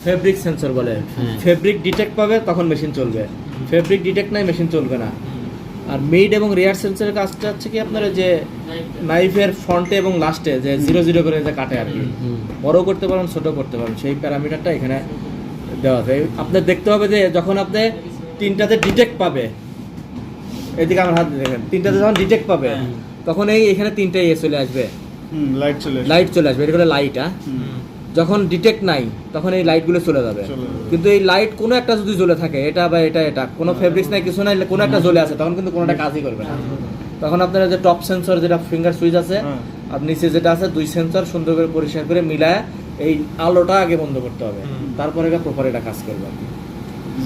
Fabric sensor বলে। Fabric detect পাবে তখন মেশিন চলবে, ফেব্রিক ডিটেক্ট নাই মেশিন চলবে না। আর মিড এবং রিয়ার সেন্সরের কাজটা হচ্ছে কি আপনার যে নাইফের ফ্রন্টে এবং লাস্টে যে 0 0 করে যে কাটে আর কি, বড় করতে পারেন ছোট করতে পারেন, সেই প্যারামিটারটা এখানে দেওয়া আছে। আপনার দেখতে হবে যে যখন আপনি তিনটাতে ডিটেক্ট পাবে, এদিকে আমার হাত দেখেন, তিনটাতে যখন ডিটেক্ট পাবে তখন এখানে তিনটা চলে আসবে, লাইট চলে আসবে, এটা করে লাইট। যখন ডিটেক্ট নাই তখন এই লাইটগুলো চলে যাবে। কিন্তু এই লাইট কোনো একটা যদি জ্বলে থাকে, এটা বা এটা কোনো ফেব্রিক্স নাই কিছু নাই, কোনো একটা জ্বলে আছে, তখন কিন্তু কোনোটা কাজই করবে না। তখন আপনার যে টপ সেন্সর যেটা ফিঙ্গার সুইচ আছে আর নিচে যেটা আছে, দুই সেন্সর সুন্দর করে পরিষ্কার করে মিলায় এই আলোটা আগে বন্ধ করতে হবে, তারপরে এটা প্রপার এটা কাজ করবে।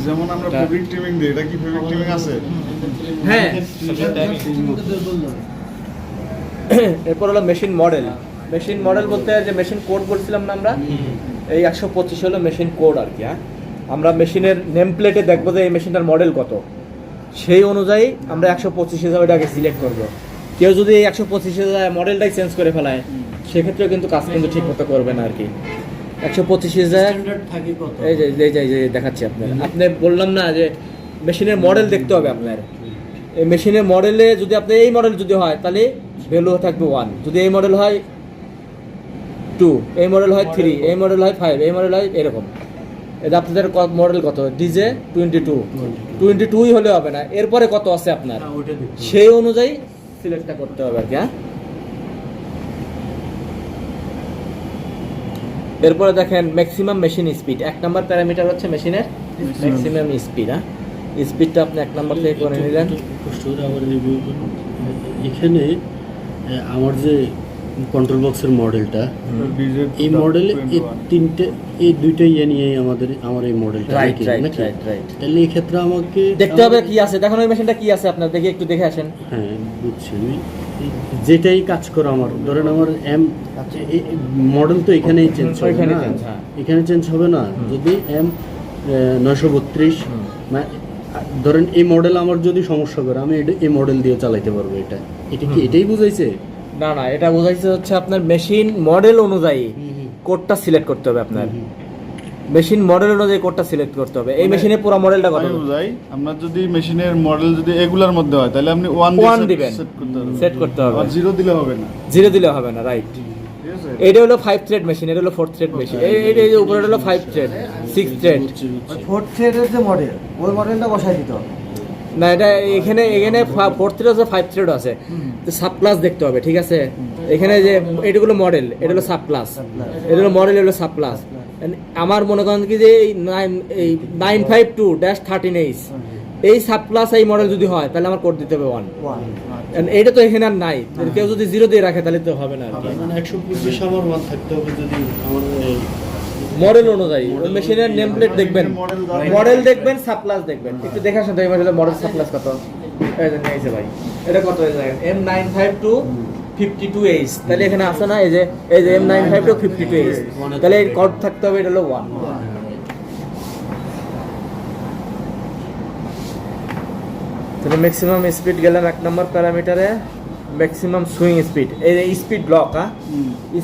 যেমন আমরা ফেব্রিক ট্রিমিং দিই, এটা কি ফেব্রিক ট্রিমিং আছে? হ্যাঁ। এরপর হলো মেশিন মডেল। মেশিন মডেল বলতে যে মেশিন কোড বলছিলাম না আমরা, এই 125 হলো মেশিন কোড আর কি। আমরা মেশিনের নেম প্লেটে দেখবো যে এই মেশিনটার মডেল কত, সেই অনুযায়ী আমরা 125 হিসাবে এটাকে সিলেক্ট করবো। কেউ যদি এই 125 মডেলটাই চেঞ্জ করে ফেলায়, সেক্ষেত্রেও কিন্তু কাজ কিন্তু ঠিক মতো করবে না আর কি। 125 এই যে দেখাচ্ছি আপনার, আপনি বললাম না যে মেশিনের মডেল দেখতে হবে আপনার। এই মেশিনের মডেলে যদি আপনি এই মডেল যদি হয় তাহলে ভ্যালু থাকবে 1, যদি এই মডেল হয় 2, এই মডেল হয় 3, এই মডেল হয় 5, এই মডেল হয় এরকম। এটা আপনাদের মডেল কত, ডিজে 22 হলে হবে না, এরপরে কত আছে আপনার সেই অনুযায়ী সিলেক্টটা করতে হবে আর কি। এরপরে দেখেন maximum machine speed, 1 number parameter হচ্ছে মেশিনের ম্যাক্সিমাম স্পিড। স্পিডটা আপনি 1 নাম্বার থেকে করে নিলেন। এখানে আমার যে কন্ট্রোল বক্সের মডেলটা, এই মডেলে এই দুইটা নিয়ে আমার এই মডেলটা, রাইট। তাহলে এই ক্ষেত্রে আমাকে দেখতে হবে কি আছে, দেখুন ওই মেশিনটা কি আছে আপনার, দেখে একটু দেখে আসেন। হ্যাঁ বুঝছি, আমি যেটাই কাজ করো আমার, ধরেন আমার মডেল তো এখানেই চেঞ্জ হবে না, এখানে চেঞ্জ হবে না। যদি M932 ধরেন এই মডেল আমার যদি সমস্যা করে, আমি এই মডেল দিয়ে চালাইতে পারবো। এটা কি এটাই বুঝাইছে? না, এটা বোঝাইছে হচ্ছে আপনার মেশিন মডেল অনুযায়ী কোডটা সিলেক্ট করতে হবে আপনার। মেশিন মডেল অনুযায়ী কোডটা সিলেক্ট করতে হবে। এই মেশিনে পুরো মডেলটা কত বুঝাই, আমরা যদি মেশিনের মডেল যদি এগুলার মধ্যে হয় তাহলে আপনি 1 দিবেন, সেট করতে হবে। আর 0 দিলে হবে না, 0 দিলে হবে না, রাইট। এটা হলো 5 থ্রেড মেশিন, এটা হলো 4 থ্রেড মেশিন। এই যে উপরে হলো 5 থ্রেড, 6 থ্রেড। 4 থ্রেডের যে মডেল, ওই মডেলটা বসাই দিতে হবে না। এটা এখানে 4 থ্রেড আছে, 5 থ্রেড আছে, তো সাব ক্লাস দেখতে হবে, ঠিক আছে। এখানে যে এটাগুলো মডেল, এটা হলো সাব ক্লাস, এটা হলো মডেল, এটা হলো সাব ক্লাস। আমার মনে করেন কি যে এই 952-13H এই সাব ক্লাস এই মডেল যদি হয় তাহলে আমার কোড দিতে হবে 1। এইটা তো এখানে আর নাই, কেউ যদি 0 দিয়ে রাখে তাহলে তো হবে না আর কি। 125 আমার 1 থাকতে হবে যদি আমার মডেল অনুযায়ী। ওই মেশিনের নেম প্লেট দেখবেন, মডেল দেখবেন, সাব ক্লাস দেখবেন, একটু দেখে আসেন তো এই মেশিনের মডেল সাব ক্লাস কত। এই যে নিয়েছে ভাই, এটা কত হয়ে যায় M952-52H, তাহলে এখানে আসে না, এই যে M952-52H, তাহলে এই কোড থাকতে হবে, এটা হলো 1। তাহলে ম্যাক্সিমাম স্পিড গেলাম 1 নম্বর প্যারামিটারে। ম্যাক্সিমাম সুইং স্পিড, এই যে স্পিড ব্লক,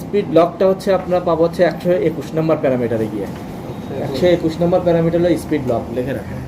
স্পিড ব্লকটা হচ্ছে আপনারা পাবো হচ্ছে 121 নম্বর প্যারামিটারে গিয়ে। 121 নম্বর প্যারামিটার হলো স্পিড ব্লক, লিখে রাখেন।